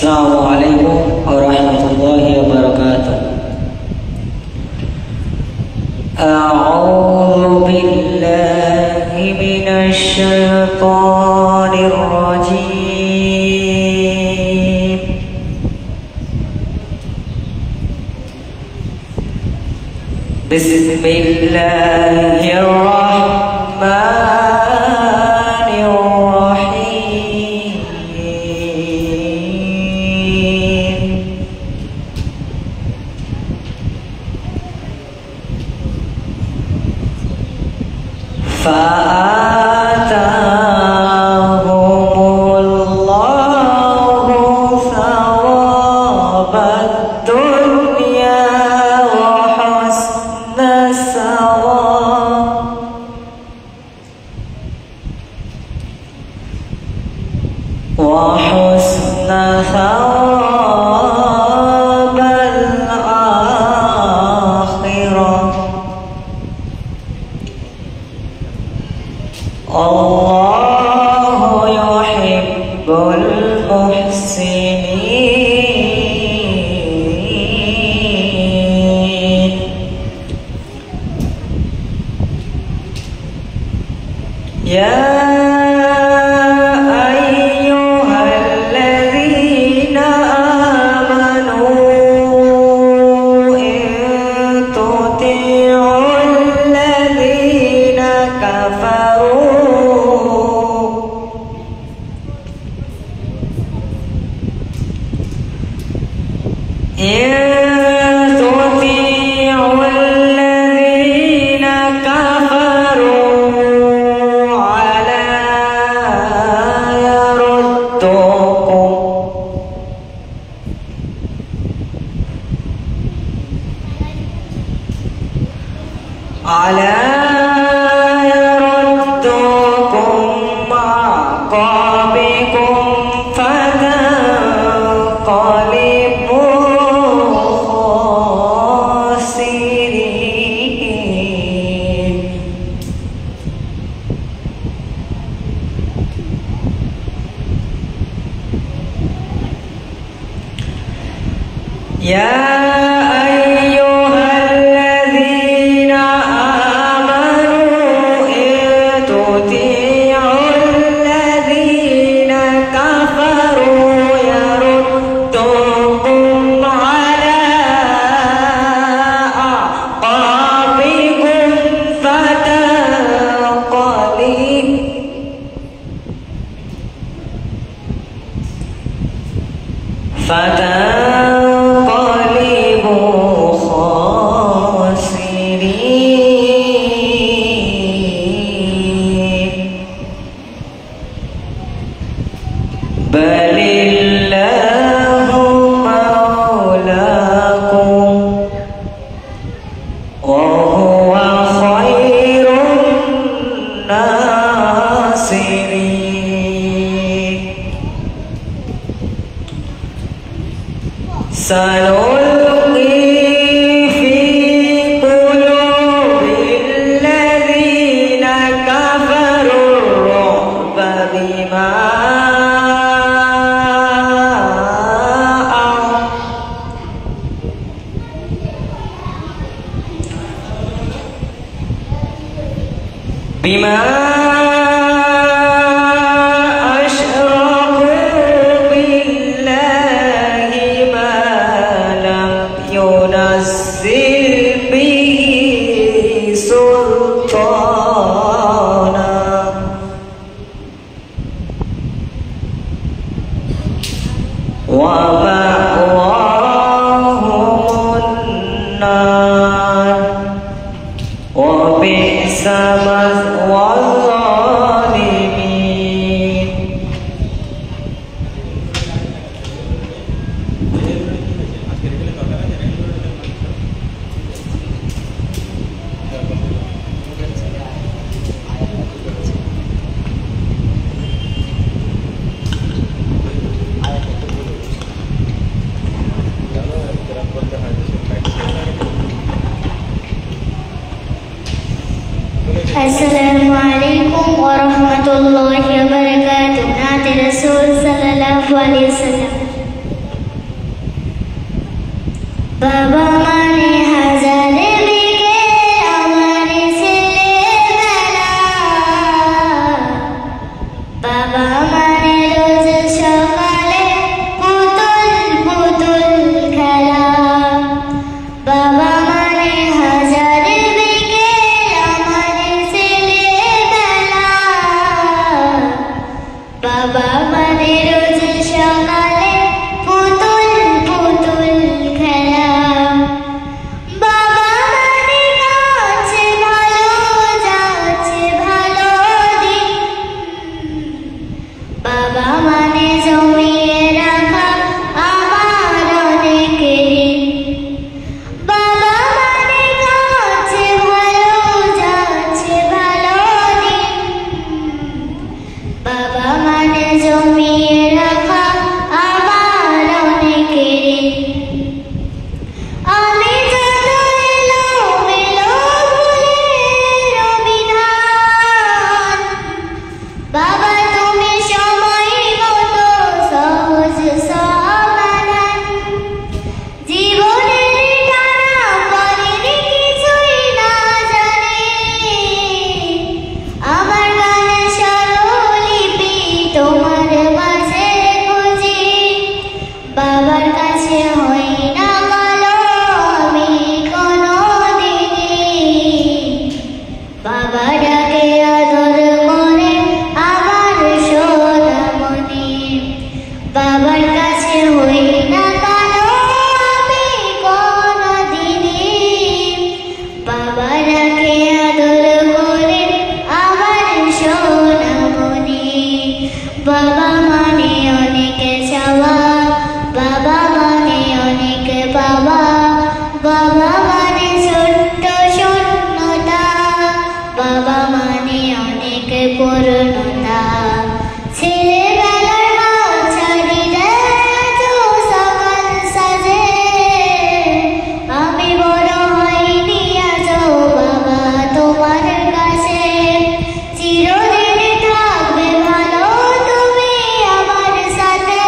Assalamualaikum warahmatullahi wabarakatuh. A'udzu billahi minasy syaithanir rajim. Bismillahirrahmanirrahim. Fa'atahumullahu thawabad dunya wa husna thawab thawabal akhirah. Allahu yuhibbul muhsinin. Ya ayyuhalladzina amanu in tuti'ul ladzina kafaru Ya ayyuhalladzina amanu in tuti'ul ladzina kafaru yaruddukum ala aqabikum Balillahu maulakum wa huwa khairun nasirin. Sanulqi fi qulubil ladzina kafaru ar-ru'ba bima asyraku billahi ma lam yunazzil bihi sultana wa ma'wahumun nar wa bi'sa mathwal zalimin. Assalamualaikum warahmatullahi wabarakatuh. Nabi Rasul sallallahu alaihi wasallam. বাবা মানে হাজার বিকেল আমার ছেলেবেলা, বাবা মানে রোজ সকালে পুতুল পুতুল খেলা, বাবা মানে হাজার বিকেল আমার ছেলেবেলা, বাবা মানে রোজ সকালে পুতুল পুতুল খেলা, বাবা মানে যাচ্ছে ভালো যাচ্ছে ভালো দিন, বাবা মানে জমিয়ে রাখা আমার অনেক ঋণ, বাবা মানে যাচ্ছে ভালো যাচ্ছে ভালো দিন, বাবা মানে জমিয়ে রাখা আমার অনেক ঋণ। আমি যত এলোমেলো ভুলের অভিধান, বাবা তুমি সময় মতো সহজ সমাধান, জীবনের টানা পরের কিছুই না জানি, আমার গানের স্বরলিপি তোমার মাঝে খুঁজি, বাবার কাছে হই না কালো আমি কোনোদিনই, বাবা ডাকে আদর করে আমার সোনামণি, বাবার কাছে হই না কালো আমি কোনোদিনই, বাবা ডাকে আদর করে আমার সোনামণি, বাবা মানে অনেক চাওয়া, বাবা মানে অনেক পাওয়া, বাবা মানে ছোট্ট শূন্যতা, বাবা মানে অনেক পূর্ণতা, ছেলেবেলার হাল ছাড়িলে এত সকাল সাজে, আমি বড় হইনি আজও বাবা তোমার কাছে, চিরদিন থাকবে ভালো তুমি আমার সাথে।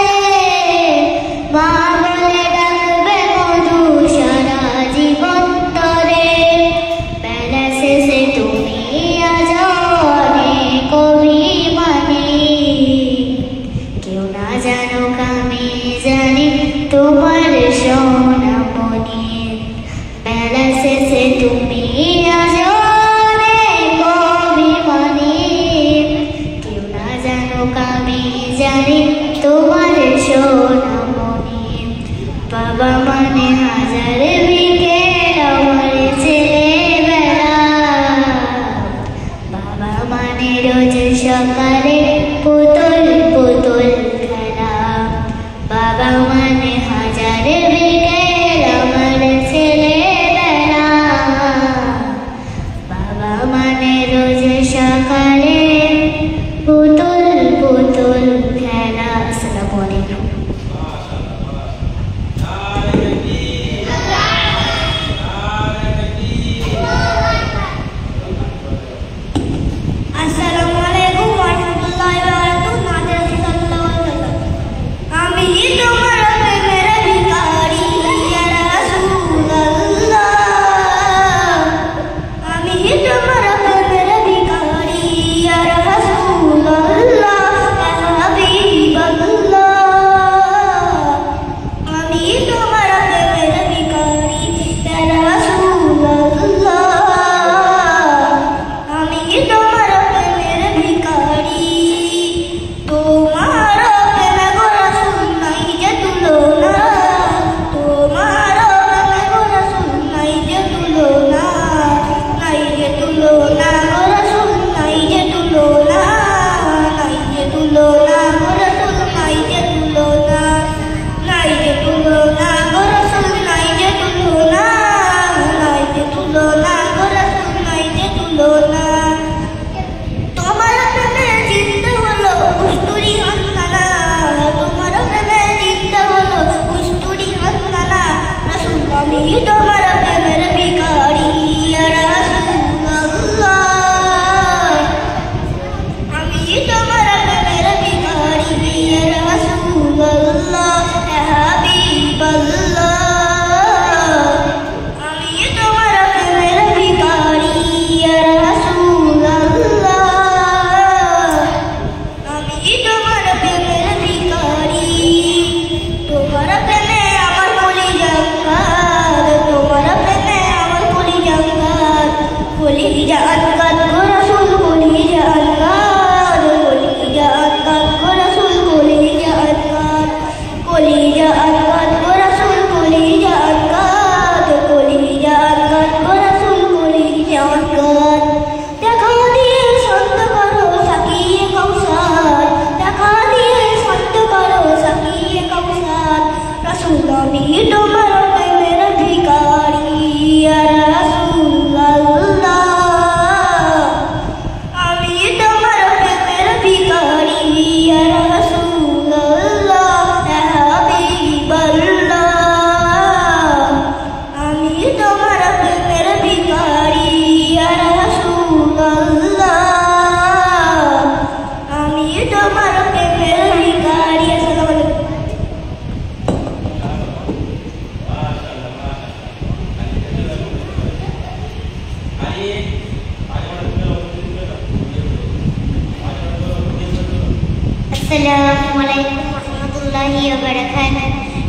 Assalamualaikum warahmatullahi wabarakatuh.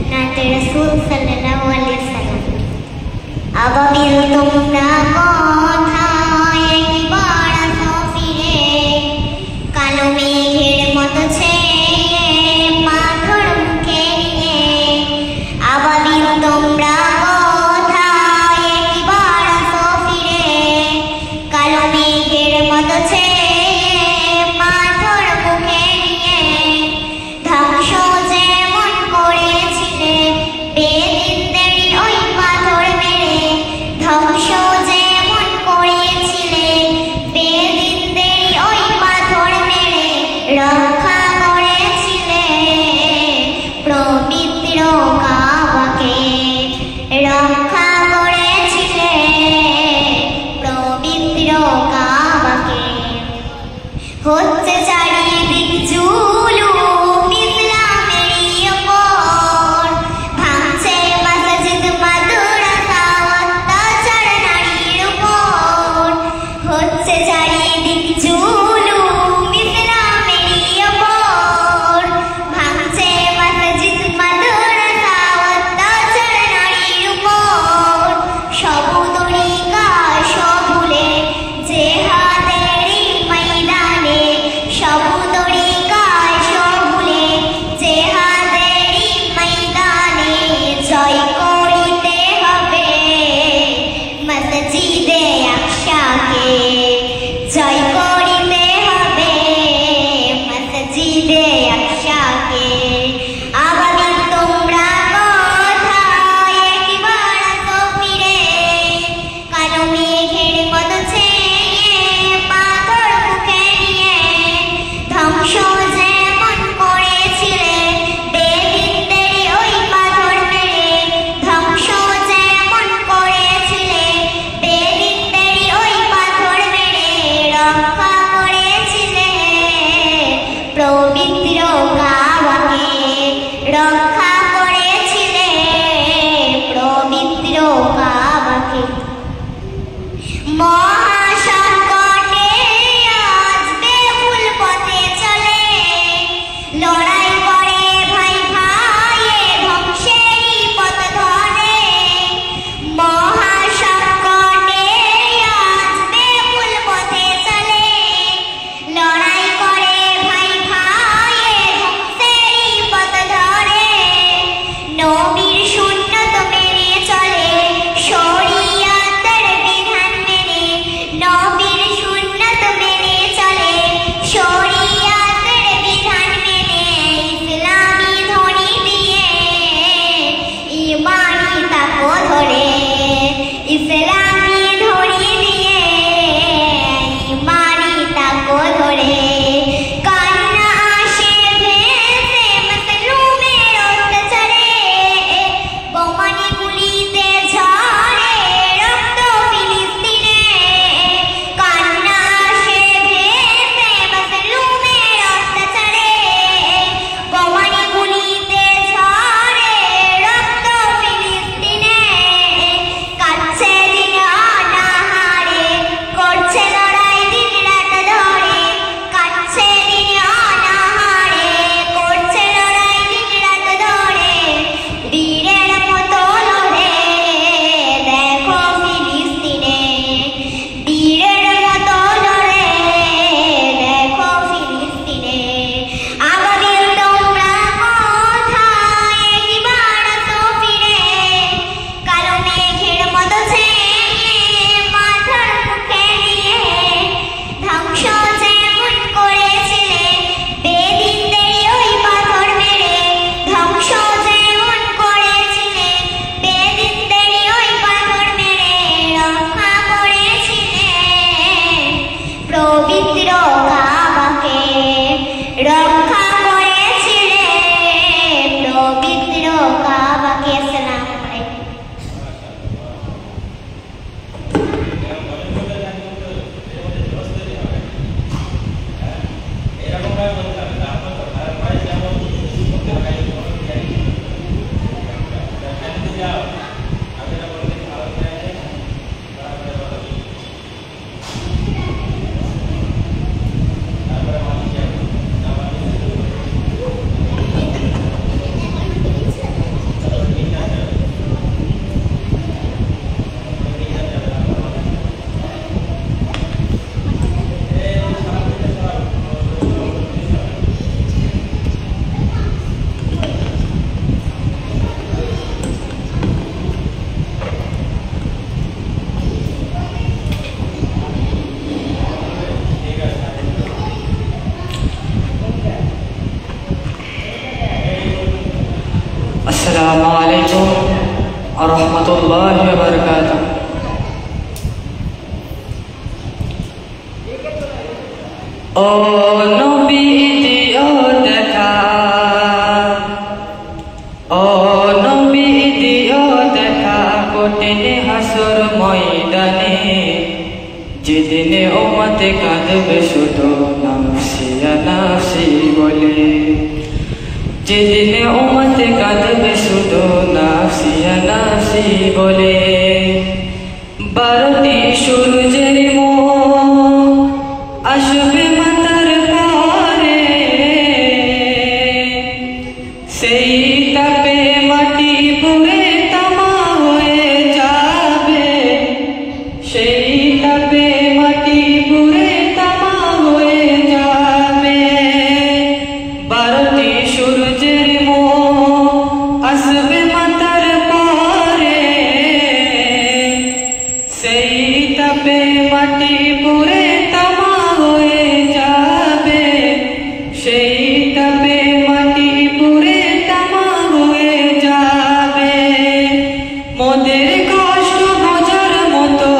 Nabi Rasul sallallahu alaihi wasallam. আবাবিল তোমরা কোথায় একবার আসো ফিরে, কালো মেঘের মতো ছেয়ে পাথর মুখে নিয়ে। আবাবিল তোমরা কোথায় একবার আসো ফিরে, কালো মেঘের মতো ছেয়ে পাথর মুখে নিয়ে। ধ্বংস যেমন করেছিলে বেদিনদেরই ওই পাথর মেরে, ধ্বংস যেমন করেছিলে বেদিনদেরই ওই পাথর মেরে। রক্ষা করেছিলে পবিত্র কাবাকে, রক্ষা করেছিলে পবিত্র কাবাকে। হচ্ছে চারিদিক জুলুম ইসলামেরই ওপর, ভাঙছে মসজিদ মাদ্রাসা অত্যাচার নারীর উপর। হচ্ছে চারিদিক জুলুম ইসলামেরই ওপর, ভাঙছে মসজিদ মাদ্রাসা অত্যাচার নারীর উপর। সব তরিকা সব ভুলে জেহাদেরই ময়দানে, সব তরিকা সব ভুলে জেহাদেরই ময়দানে। জয় করিতে হবে মসজিদে আকসাকে, জয় করিতে হবে মসজিদে আকসাকে। আবাবিল তোমরা কোথায় একবার আসো ফিরে, কালো মেঘের মতো ছেয়ে পাথর মুখে নিয়ে। ধ্বংস যেমন করেছিলে বেদিনদেরই ওই পাথর মেরে, ধ্বংস যেমন করেছিলে বেদিনদেরই ওই পাথর মেরে। রক্ষা করেছিলে পবিত্র কাবাকে, আসসালামু আলাইকুম ওয়া রাহমাতুল্লাহি ওয়া বারাকাতুহু। ও নবী দিও দেখা, ও নবী দিও দেখা কঠিন হাসর ময়দানে, যেদিনে উম্মতে কাঁদবে শুধু নাফসি নাফসি বলে, যেদিনে উম্মতে কাঁদবে শুধু নাফসি নাফসি বলে। 12টি সূর্যের মুখ আসবে মাথার পরে, সেই তাপে মাটি পুড়ে তামা হয়ে যাবে, সেই তাপে মাটি পুড়ে তামা হয়ে যাবে। 12টি সূর্যের মুখ আসবে মাথার পরে, সেই তাপে মাটি পুড়ে তামা হয়ে যাবে, সেই তাপে মাটি পুড়ে তামা হয়ে যাবে। মোদের কষ্ট বোঝার মতো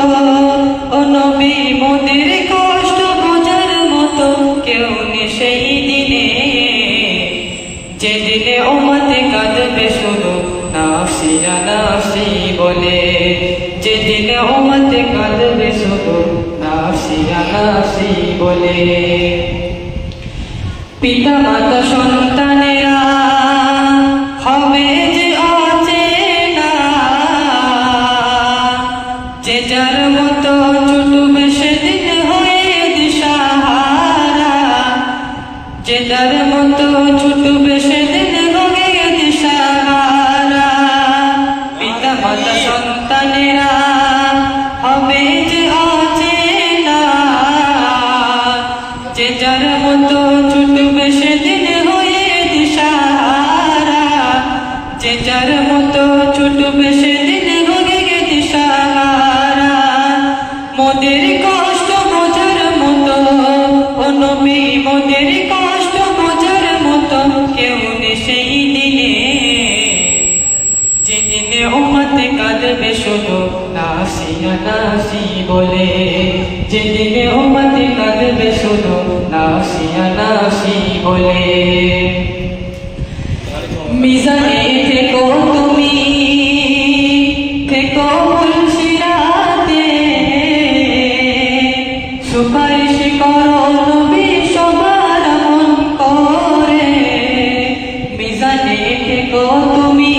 ও নবী, মোদের কষ্ট বোঝার মতো কেউ নেই সেই দিনে, যেদিনে উম্মতে কাঁদবে শুধু নাফসি নাফসি বলে, যেদিনে উম্মতে কাঁদবে শুধু নাফসি নাফসি বলে। পিতা মাতা সন্তানেরা হবে যে অচেনা, যে যার মতো ছুটবে সেদিন হয়ে দিশাহারা, যে যার মতো ছুটবে সেদিন হয়ে দিশাহারা। পিতা মাতা সন্তানেরা হবে যে অচেনা, যে যার মতো ছুটবে সেদিন হয়ে দিশাহারা, যে যার মতো ছুটবে সেদিন হয়ে দিশাহারা। মোদের কষ্ট বোঝার মতো ও নবী, মোদের কষ্ট বোঝার মতো কেউ নেই সেই দিনে, যেদিনে উম্মতে কাঁদবে শুধু নাফসি নাফসি বলে, যেদিনে উম্মতে কাঁদবে শুধু নাফসি নাফসি বলে। মিজানে থেকো তুমি, থেকো মুলসিরাতে, সুপারিশ করো নবী সবার মন করে। মিজানে থেকো তুমি,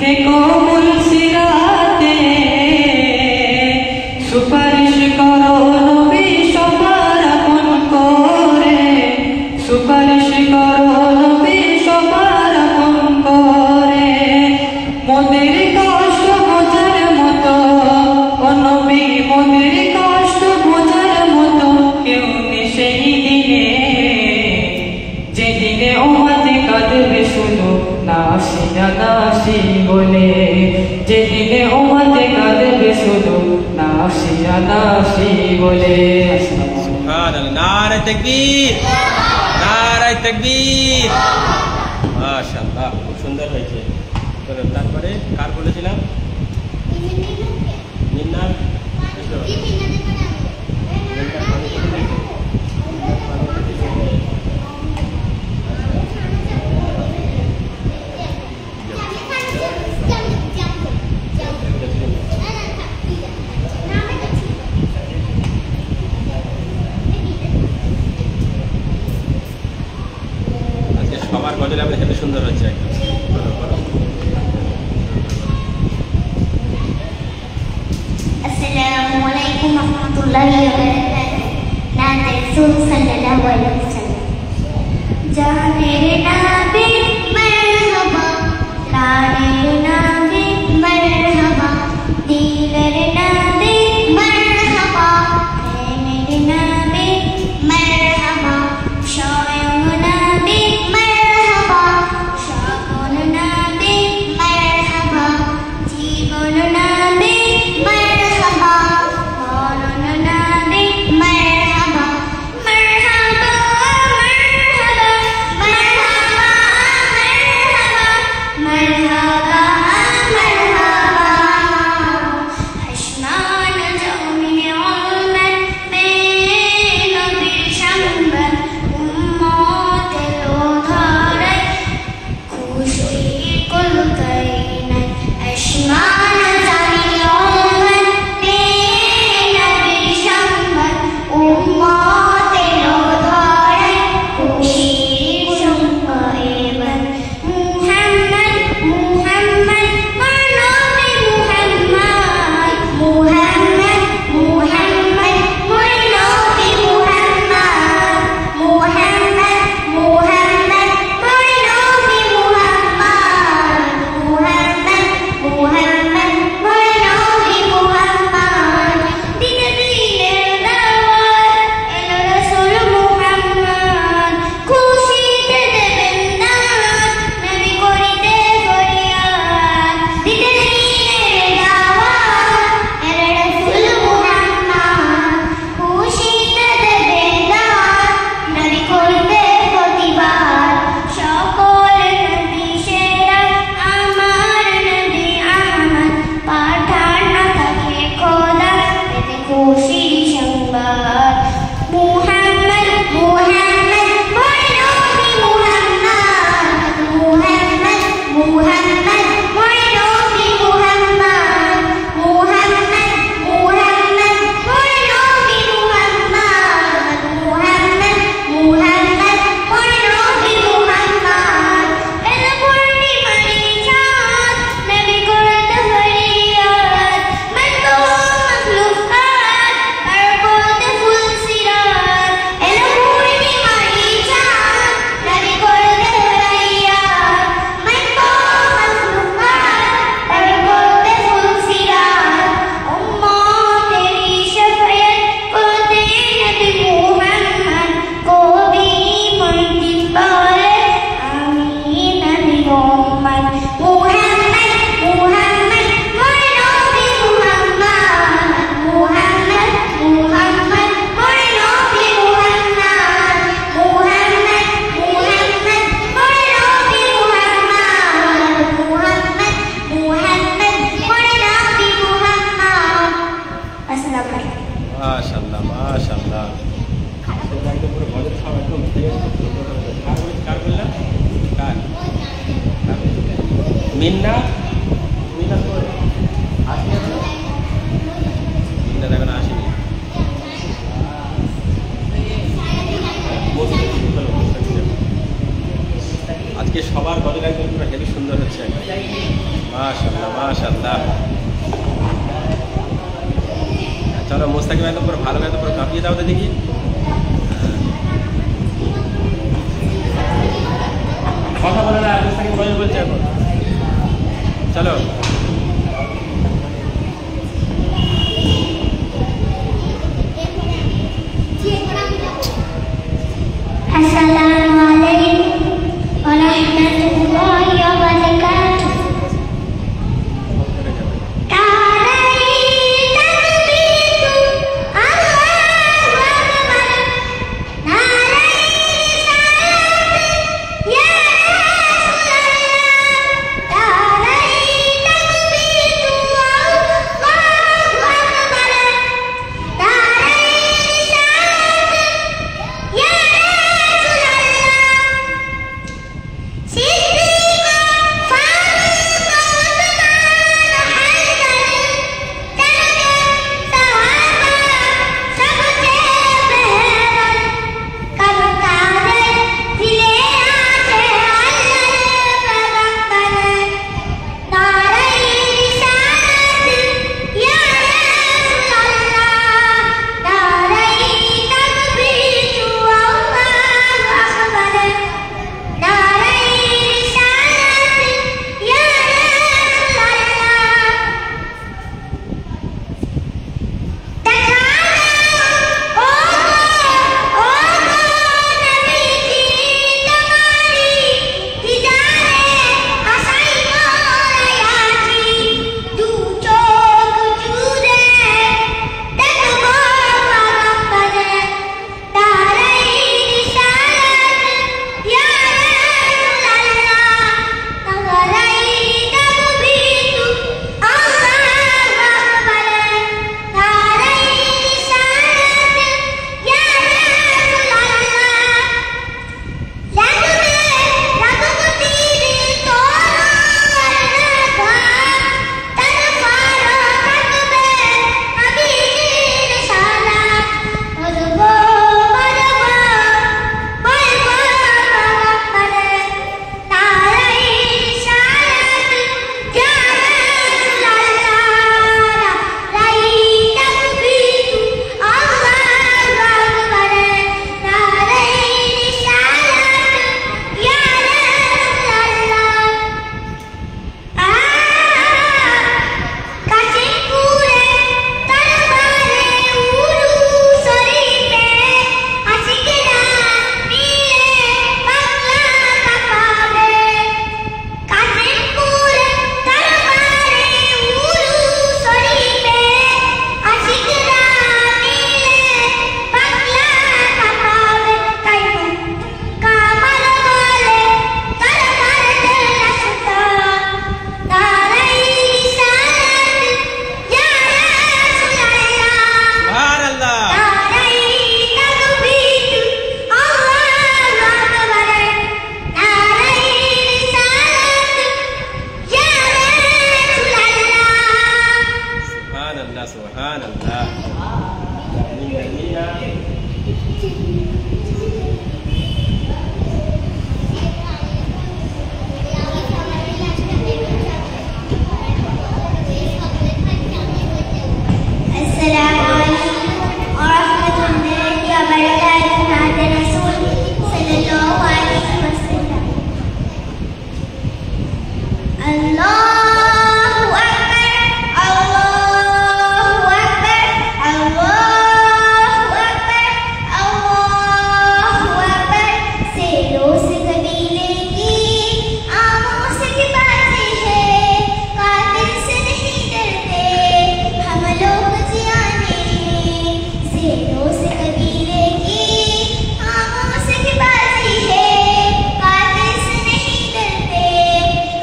থেকো মুলসিরাতে, সুপারিশ করো নবী সবার মন করে, সুপারিশ করো নবী সবার মন করে। মোদের কষ্ট বোঝার মতো ও নবী, মোদের কষ্ট বোঝার মতো কেউ নেই সেই দিনে, যেদিনে উম্মতে কাঁদবে শুধু নাফসি নাফসি বলে, যেদিনে উম্মতে কাঁদবে শুধু নাফসি নাফসি বলে। সুবহানাল্লাহ, নারে তাকবীর, নারে তাকবীর। মাশাআল্লাহ, খুব সুন্দর হয়েছে। তারপরে কার বলেছিলাম? মিন্নার। আজকে সবার গজল আমাদের হেবি সুন্দর হচ্ছে একদম। আসসালামু আলাইকুম ওয়া রাহমাতুল্লাহি ওয়া বারাকাতুহু। নাতে রাসূল সাল্লাল্লাহু আলাইহি ওয়াসাল্লাম। জানের নবী মারহাবা, প্রাণের নবী মারহাবা, দিলের নবী মারহাবা, প্রেমের নবী মারহাবা, স্বয়ং নবী মারহাবা, সকল নবী মারহাবা, জীবন নবী মারহাবা, মরণ নবী মারহাবা, মারহাবা মারহাবা মারহাবা। মিন্না মিন্না কই আসেনি এখনো? মিন্না এখনো আসেনি। আজকে সবার গজল একদম পুরো হেভি সুন্দর হচ্ছে। মাশাআল্লাহ মাশাআল্লাহ। চলো মোস্তাকিম একদম পুরো ভালো একদম পুরো কাঁপিয়ে দাও তো দেখি। কথা বলে না, মোস্তাকিম গজল বলছে এখন। চলো আসসালামু আলাইকুম ওয়া রাহমাতুল্লাহি ওয়া বারাকাতুহু।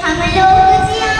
हम लोग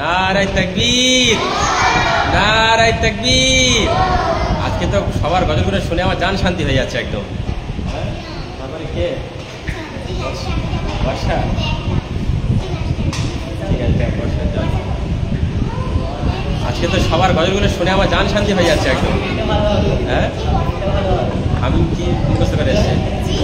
নারায়ে তাকবীর, নারায়ে তাকবীর। আজকে তো সবার গজলগুলো শুনে আমার জান শান্তি হয়ে যাচ্ছে একদম। তারপরে কে? বর্ষা। ঠিক আছে, বর্ষা যান। আজকে তো সবার গজলগুলো শুনে আমার জান শান্তি হয়ে যাচ্ছে একদম। হ্যাঁ, আমি কি মুখস্থ করে এসেছি?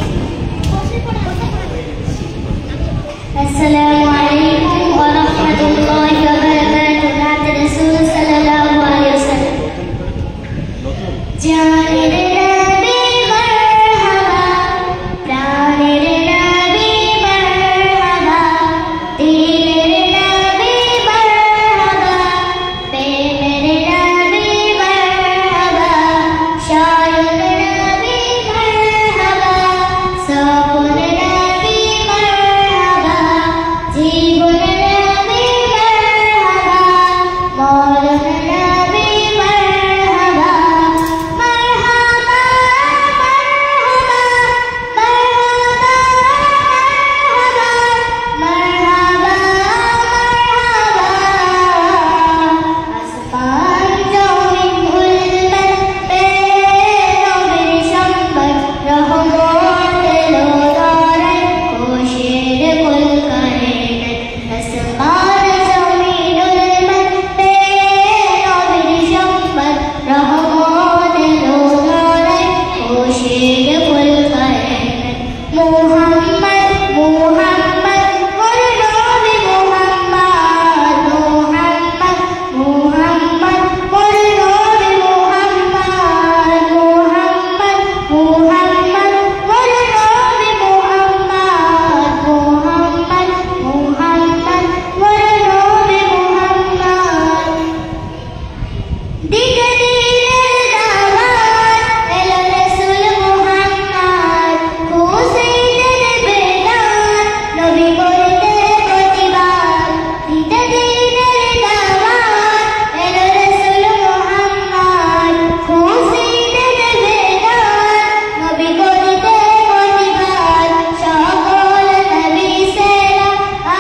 আসসালামু আলাইকুম ওয়া রাহমাতুল্লাহি ওয়া বারাকাতুহু। নাত রাসূল সাল্লাল্লাহু আলাইহি ওয়াসাল্লাম। জানের নবী মারহাবা, প্রাণের নবী মারহাবা, দিলের নবী মারহাবা, প্রেমের নবী মারহাবা, শায়র নবী মারহাবা, সফর নবী মারহাবা, জীবন নবী মারহাবা, মরণ নবী মারহাবা, মারহাবা মারহাবা মারহাবা মারহাবা। আসমান জমিন উল্লাস নবীর সম্পদ, রহমত এলো ধরায়, খুশির ফুল করে নাই। আসমান জমিন উল্লাস নবীর সম্পদ, রহমত এলো ধরায়, খুশির ফুল করে নাই। মুহাম্মদ মুহাম্মদ মোর নবী মুহাম্মদ, মুহাম্মদ মুহাম্মদ মোর নবী মুহাম্মদ, মুহাম্মদ মুহাম্মদ মোর নবী মুহাম্মদ, মুহাম্মদ মুহাম্মদ মোর নবী মুহাম্মদ। দিকে দিনের দাওয়াত এলো রাসূল মুহাম্মদ, হুসাইনের বেলাল নবী করতে প্রতিবাদ। দিকে দিনের দাওয়াত এলো রাসূল মুহাম্মদ, হুসাইনের বেলাল নবী করতে প্রতিবাদ। সকল নবী সেরা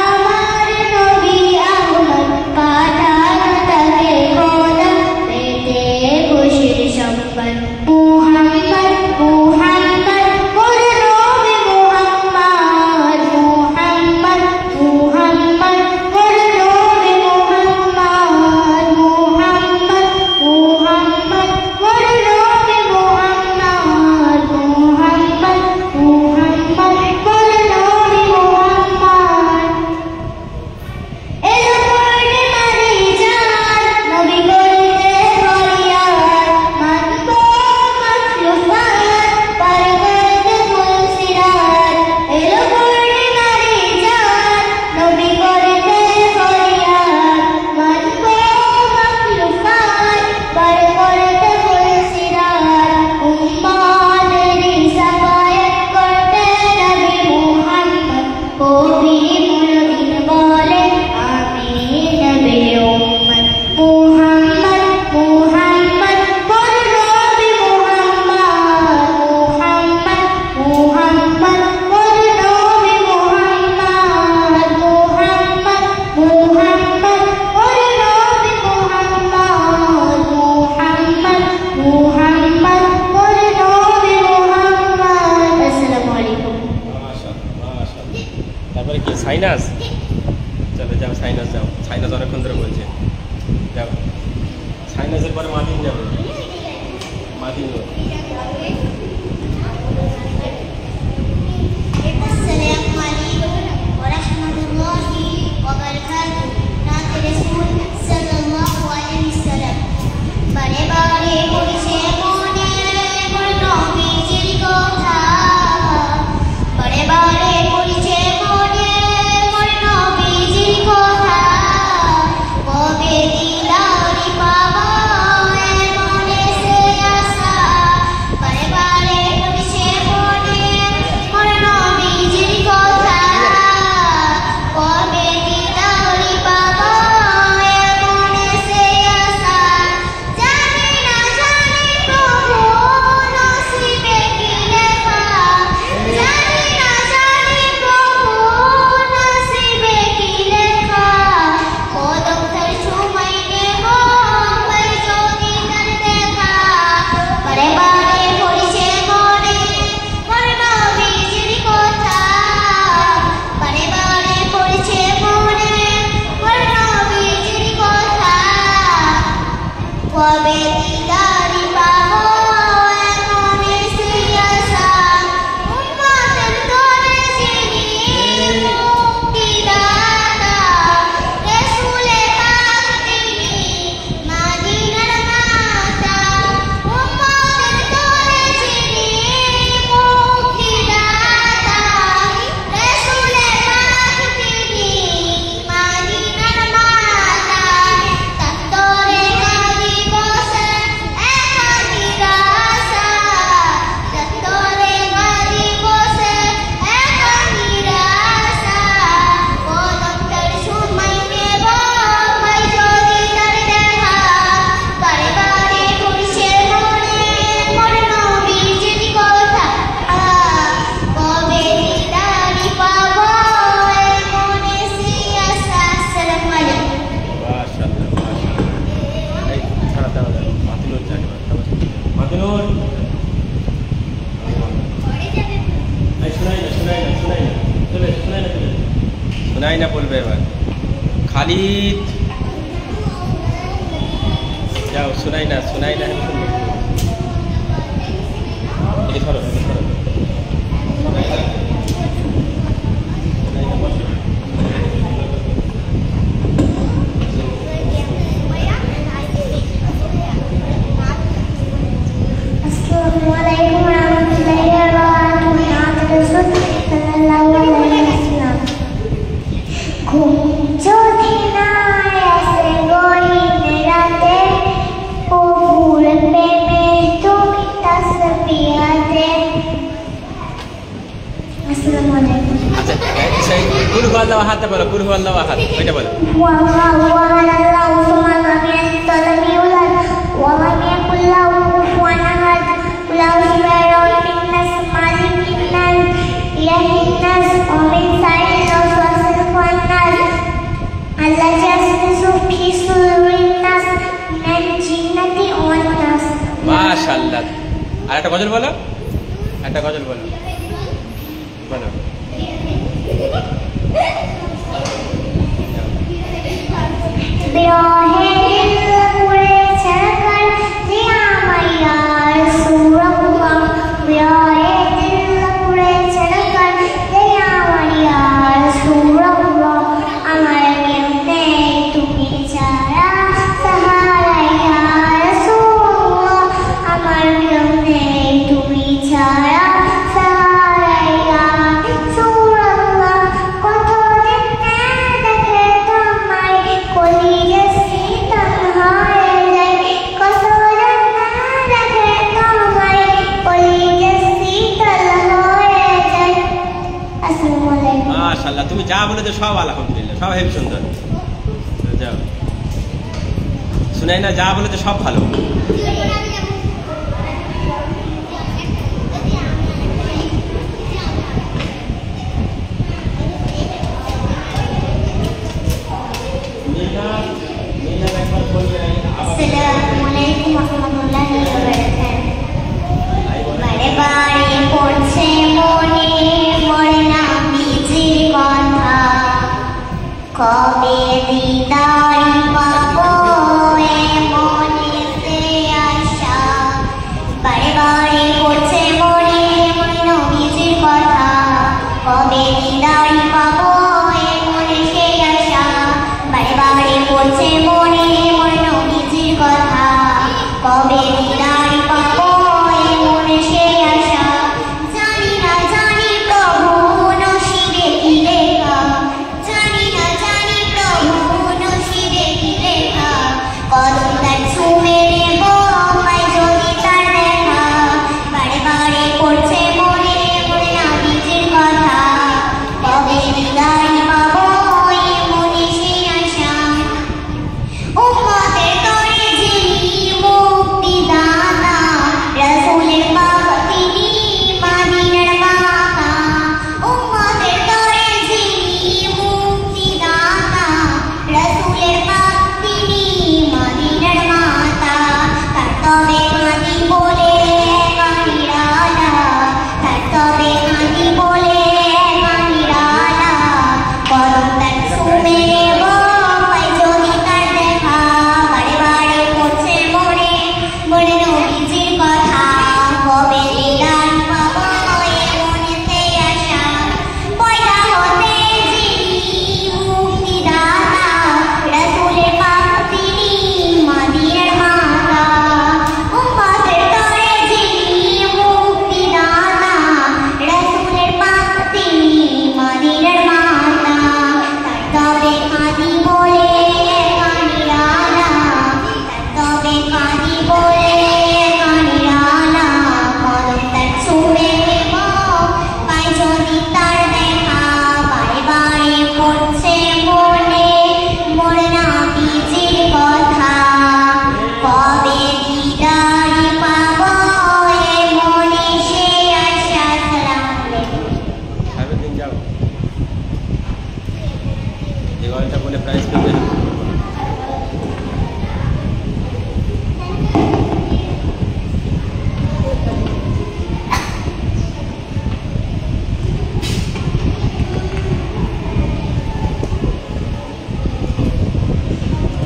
আমার নবী আহমদ, পাঠানো তাকে খোদা পেতে খুশির সম্পদ। মুহাম্মদ মুহাম্মদ মোর নবী মুহাম্মদ, মুহাম্মদ মুহাম্মদ মোর নবী মুহাম্মদ, মুহাম্মদ মুহাম্মদ মোর নবী মুহাম্মদ, মুহাম্মদ মুহাম্মদ মোর নবী মুহাম্মদ। এলো পূর্ণিমারি চাঁদ নবী করতে ফরিয়াদ, মানবো সাইনাস, চলো যাও সাইনাস যাও। সাইনাস অনেকক্ষণ ধরে বলছে, যাও। সাইনাসের পরে মাদিন যাবে, মাদিন। السلام عليكم ورحمة الله وبركاته. নাত রাসূল সাল্লাল্লাহু আলাইহি ওয়াসাল্লাম। বারে বারে পড়ছে মনে মোর নবীজির কথা, বারে বারে পড়ছে মনে মোর নবীজির কথা। কবে দিদারি পাবো মনে সে আশা, বারে বারে পড়ছে মনে মোর নবীজির কথা। কবে দিদারি পাবো মনে সে আশা, জানি না জানি প্রভু নসিবে কি লেখা, জানি না জানি প্রভু নসিবে কি লেখা। কদম তার সময় নেব ভাই যদি তার দেখা, বারে বারে পড়ছে মনে মোর নবীজির কথা, বারে বারে পড়ছে মনে মোর নবীজির কথা। কবে দিদারি পাবো মনে সে আশা, উম্মতের তরে যিনি মুক্তিদাতা, রাসূলে পাক তিনি মদিনার মাতা। উম্মতের তরে যিনি মুক্তিদাতা, রাসূলে পাক তিনি মদিনার মাতা। তার তরে কাঁদি বসে একা নিরাশা, তার তরে কাঁদি বসে একা নিরাশা। কদম তার সময় নেব ভাই যদি তার দেখা, বারে বারে পড়ছে মনে মোর নবীজির কথা। কবে দিদারি পাবো মনে সে আশা। আসসালামু আলাইকুম। মাশাআল্লাহ, মাশাআল্লাহ। এই ছাড়া দাও, মাদিনুর যাবে, মাদিনুর। এই শোনাই না, শোনাই না, শোনাই না, চলে শোনাই না, চলে শোনাই না বলবে এবার। খালিদ যাও, শোনাই না, শোনাই না, শুনবে। এই ধরো, এই ধরো। শোনাই না, শোনাই না, বসো। আসসালামু আলাইকুম ওয়া রাহমাতুল্লাহি ওয়া বারাকাতুহু। নাত রাসূল সাল্লাল্লাহু আলাইহি ওয়াসাল্লাম। ঘুম যদি না আসে গহীন রাতে, প্রভুর প্রেমে তুমি তাসবিহাতে। আসসালামু আলাইকুম। আচ্ছা, সেই কুল হুয়াল্লাহু আহাদ বলো, কুল হুয়াল্লাহু আহাদ, ওইটা বলো। ওয়াল্লাহু আহাদ সামাদ লাম ইয়ালিদ ওয়ালাম ইউলাদ ওয়ালাম ইয়াকুল লাহু কুফুওয়ান আহাদ। কুল আউযু বিরাব্বিন নাস মালিকিন নাস ইলাহিন নাস ওয়া মিন শাররিল ওয়াসওয়াসিল খান্নাস আল্লাযী ইউওয়াসওয়িসু ফি সুদুরিন নাস মিনাল জিন্নাতি ওয়ান নাস। মাশাআল্লাহ। আর একটা গজল বলো, একটা গজল বলো, বলো। বিরহে দিল পুড়ে ছাড়কার যে আমার ইয়া রাসূলুল্লাহ, বিরহে দিল পুড়ে ছাড়কার যে আমার ইয়া রাসূলুল্লাহ। আমার কেউ নেই তুমি ছাড়া সাহারা ইয়া রাসূলুল্লাহ, আমার কেউ নেই তুমি ছাড়া সাহারা ইয়া রাসূলুল্লাহ। কতদিন না দেখে তোমায় কলিজা শীতল হয়ে যায়, কতদিন না দেখে তোমায় কলিজা শীতল হয়ে যায়। আসসালামু আলাইকুম। মাশাআল্লাহ, তুমি যা বলেছো সব আলহামদুলিল্লাহ, সব হেবি সুন্দর। যাও, শুনাই না, যা বলেছো সব ভালো। আসসালামু আলাইকুম ওয়া রাহমাতুল্লাহি ওয়া বারাকাতুহু। বারে বারে পড়ছে মনে মোর নবীজির কথা, পড়ছে মনে মোর নবীজির কথা, কবে দিদার পাবো এ মনে সেই আশা, জানি না জানি প্রভু নসিবে কি লেখা, জানি না জানি প্রভু নসিবে কি লেখা, কদম তার ছুঁয়ে নেব পাই যদি তার দেখা, বারে বারে পড়ছে মনে মোর নবীজির কথা, কবে দিদার পাবো এ মনে সেই আশা। উম্মতের তরে যিনি মুক্তিদাতা, রাসূলের পাক তিনি মদিনার মাতা, উম্মতের তরে যিনি মুক্তিদাতা, রাসূলের পাক তিনি মদিনার মাতা, তার তবে কাঁদি বলে কানিরালা, তার তবে কাঁদি বলে কানিরালা, কদম তার ছুঁয়ে নেব পাই যদি তার দেখা, বারে বারে পড়ছে মনে মোর নবীজির কথা, কবে দিদার পাবো এ মনেতে আশা, পয়দা হতে যিনি মুক্তিদাতা, রাসূলের পাক তিনি মদিনার মাতা, উম্মতের তরে যিনি মুক্তিদাতা, রাসূলের পাক তিনি মদিনার মাতা, তার তবে কাঁদি বলে কানিরালা, তার তবে কাঁদি বলে কানিরালা, কদম তার ছুঁয়ে নেব পাই যদি তার দেখা, বারে বারে পড়ছে মনে মোর নবীজির কথা, কবে দিদার পাবো এ মনে সেই আশা। আসসালামু আলাইকুম। সামনের দিন যাও, এই গল্পটা বলে প্রাইজ পেয়ে যাবে।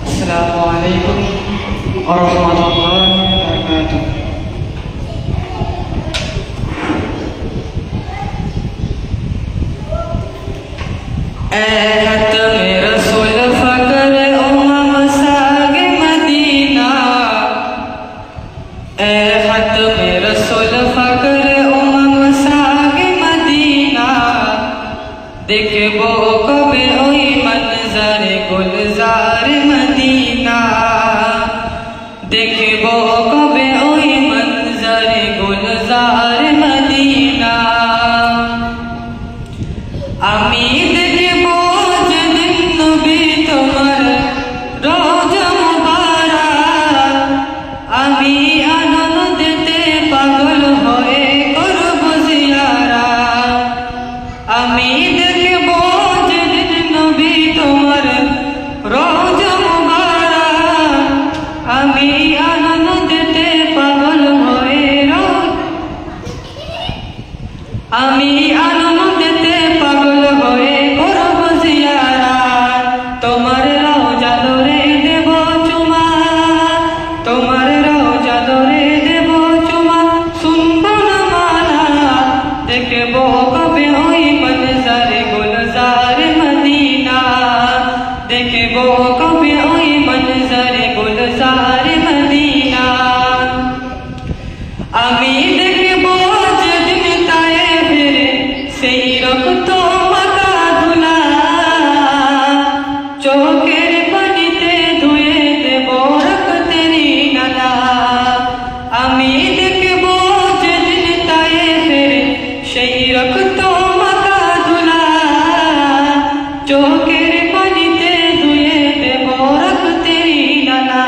Assalamualaikum warahmatullahi wabarakatuh. खत्म रसूल फकर उमम सागे मदीना, खत्म रसूल फकर उमम सागे मदीना, देखबो कबे ओई मंजर गुलजार मदीना, देखबो कबे ओई मंजर गुलजार मदीना, আমি দেখবো যেদিন নবী তোমার রওজা মুবারক, আমি আনন্দেতে পাগল হয়ে করব জিয়ারত, আমি দেখবো যেদিন নবী তোমার রওজা মুবারক, আমি আনন্দেতে পাগল হয়ে আমি আনন্দেতে পাগল হয়ে করব জিয়ারত, তোমার রওজা ধরে দেব চুমা, তোমার রওজা ধরে দেব চুমা, শুনবো না মানা, দেখবো কবে ওই মনজার গুলজার মদিনা, দেখবো কবে ওই মনজার গুলজার মদিনা, আমি দেখবো যেদিন তায়েফের সেই রক্ত মাখা ধুলা, চোখের পানিতে ধুয়ে দেব রক্তেরই নালা, আমি দেখবো যেদিন তায়েফের সেই রক্ত মাখা ধুলা, চোখের পানিতে ধুয়ে দেব রক্তেরই নালা,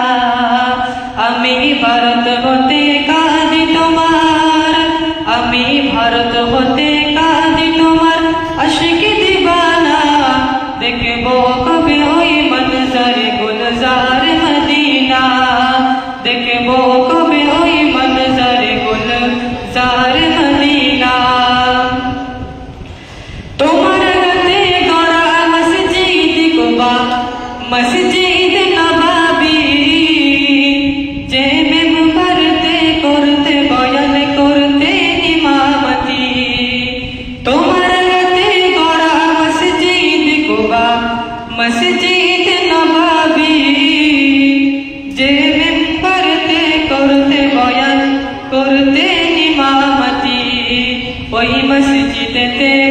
আমি ভারত হতে কাঁদি তোমার, আমি ভারত হতে কাঁদি তোমার আশিকি দিবানা, দেখবো কবে ওই মনজার গুলজার মদিনা, দেখবো কবে ওই মনজার গুলজার মদিনা, তোমার রাতে গড়া মসজিদ কুবা, মসজিদ নবাবী, যে মেম্বারতে করতে বয়ান করতে ইমামতি, তোমার রাতে গড়া মসজিদ কুবা,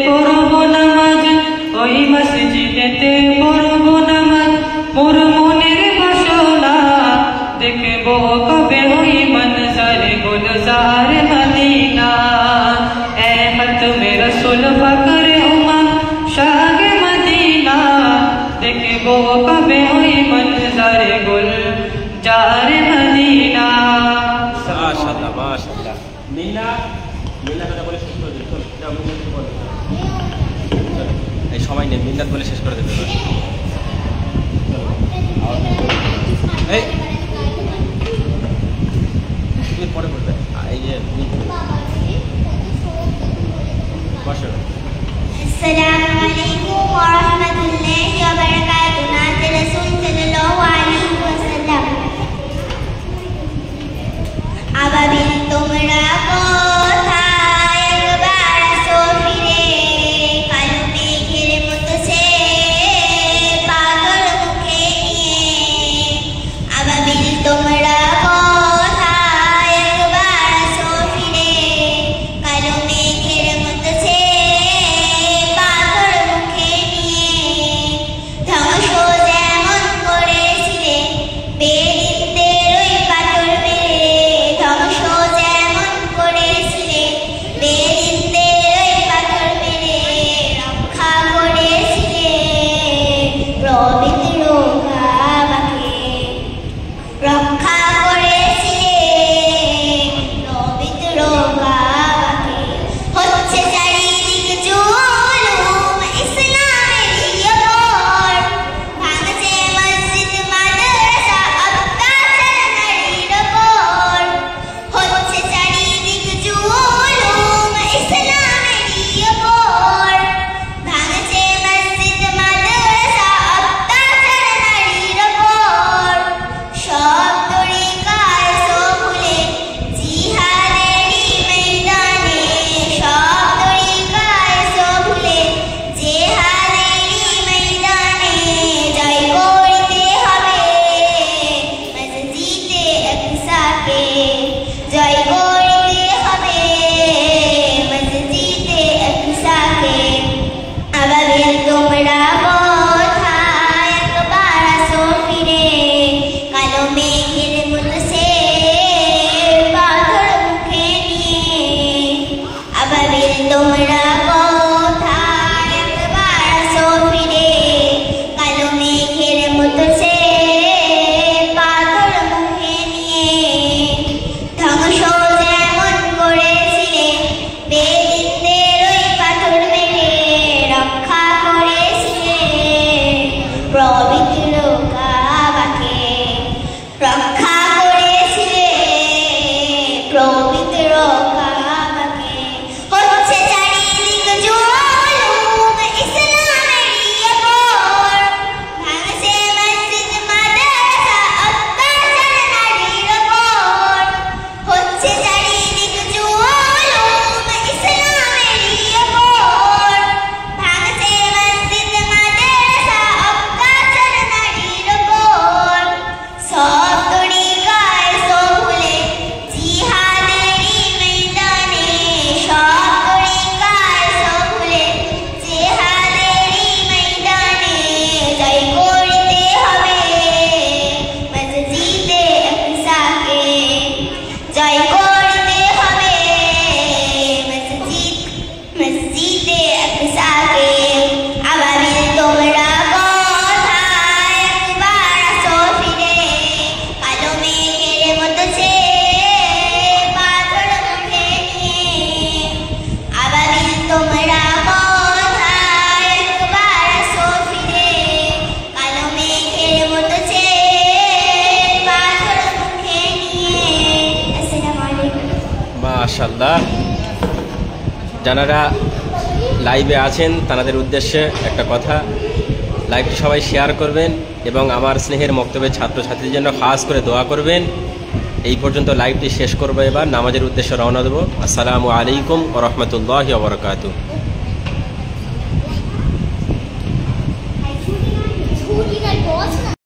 পড়ব নামাজ, ওই মসজিদেতে পড়ব নামাজ। মোর মনের বাসনা দেখব কবে ওই মনজার গুলজার মদিনা। এ খতমে রসুল ফকরে উম্মাহ শাহে মদিনা, দেখব কবে ওই মনজার গুলজার মদিনা। মাশাআল্লাহ মাশাআল্লাহ। মিনা কথা বলে শেষ করে দিন। এই সবাই নেই, মিন্নাত বলে শেষ করে দেবে। এই তুমি পরে বলবে। এই যে বসো। আসসালামু আলাইকুম ওয়া রাহমাতুল্লাহি ওয়া বারাকাতুহু। নাতে রাসূল সাল্লাল্লাহু আলাইহি ওয়াসাল্লাম। আবাবিল তোমরা কোথায় একবার আসো ফিরে, কালো মেঘের মতো সে পাথর মুখে নিয়ে। আবাবিল তোমরা কোথায় একবার আসো ফিরে, কালো মেঘের মতো সে পাথর মুখে নিয়ে। ধ্বংস যেমন করেছিলে বেদিনদের ওই পাথর মেরে, ধ্বংস যেমন করেছিলে বেদিনদের ওই পাথর মেরে। রক্ষা করেছিলে পবিত্র কাবাকে, রক্ষা করেছিলে পবিত্র কাবাকে। হচ্ছে চারিদিক জুলুম ইসলামের ওপর, ভাঙছে মসজিদ মাদ্রাসা অত্যাচার নারীর ওপর। হচ্ছে চারিদিক জুলুম ইসলামের ওপর, ভাঙছে মসজিদ মাদ্রাসা অত্যাচার নারীর ওপর। সব তরিকায় ভুলে জিহাদেরই ময়দানে, সব তরিকায় ভুলে জিহাদেরই ময়দানে। জয় করতে হবে মসজিদে আকসাকে, জয় করতে হবে মসজিদে আকসাকে। আবাবিল তোমরা কোথায় একবার আসো ফিরে, কালো মেঘের মতো সে পাথর মুখে নিয়ে। আবাবিল তোমরা কোথায় একবার আসো ফিরে, কালো মেঘের মতো সে পাথর মুখে নিয়ে। ধ্বংস যেমন করেছিলে বেদিনদের ওই পাথর মেরে, রক্ষা করেছিলে পবিত্র কাবাকে, রক্ষা করেছিলে পবিত্র কাবাকে। হচ্ছে চারিদিক জুলুম ইসলামের ওপর, ভাঙছে মসজিদ মাদ্রাসা অত্যাচার নারীর ওপর। হচ্ছে চারিদিক জুলুম ইসলামের ওপর, ভাঙছে মসজিদ মাদ্রাসা অত্যাচার নারীর ওপর। সব তরিকায় ভুলে জিহাদেরই ময়দানে, সব তরিকায় ভুলে জিহাদেরই ময়দানে। জয় করতে হবে মসজিদে আকসাকে, জয় করতে হবে মসজিদে আকসাকে। আবাবিল তোমরা কোথায় একবার আসো ফিরে, কালো মেঘের মতো সে পাথর মুখে নিয়ে। আবাবিল তোমরা কোথায় একবার আসো ফিরে, কালো মেঘের মতো সে পাথর মুখে নিয়ে। আসসালামু আলাইকুম। মাশাআল্লাহ। যারা লাইভে আছেন তাদের উদ্দেশ্যে একটা কথা, লাইভটি সবাই শেয়ার করবেন এবং আমার স্নেহের মক্তবের ছাত্রছাত্রীদের জন্য খাস করে দোয়া করবেন। এই পর্যন্ত লাইভটি শেষ করবো, এবার নামাজের উদ্দেশ্যে রওনা দেবো। আসসালামু আলাইকুম ওয়া রাহমাতুল্লাহি ওয়া বারাকাতুহু।